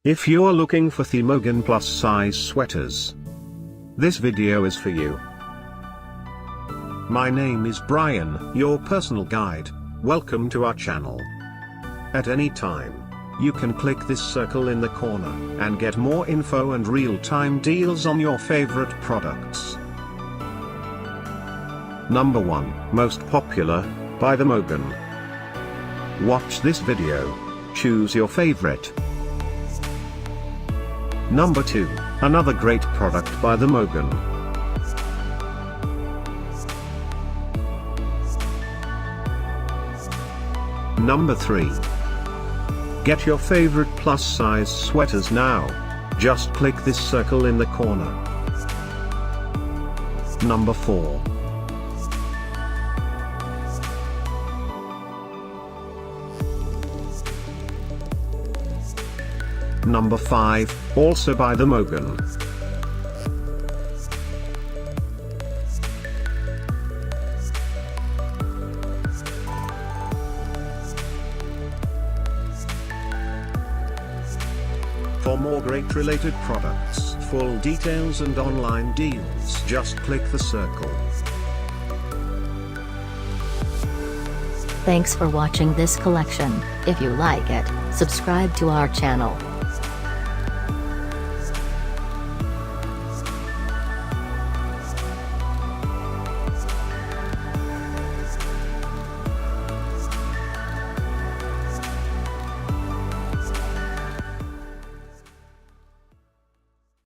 If you're looking for Themogan plus size sweaters, this video is for you. My name is Brian, your personal guide. Welcome to our channel. At any time, you can click this circle in the corner and get more info and real-time deals on your favorite products. Number 1, most popular, by Themogan. Watch this video. Choose your favorite. Number 2, another great product by Themogan. Number 3. Get your favorite plus size sweaters now. Just click this circle in the corner. Number 4. Number 5, also by Themogan. For more great related products, full details and online deals, just click the circle. Thanks for watching this collection. If you like it, subscribe to our channel.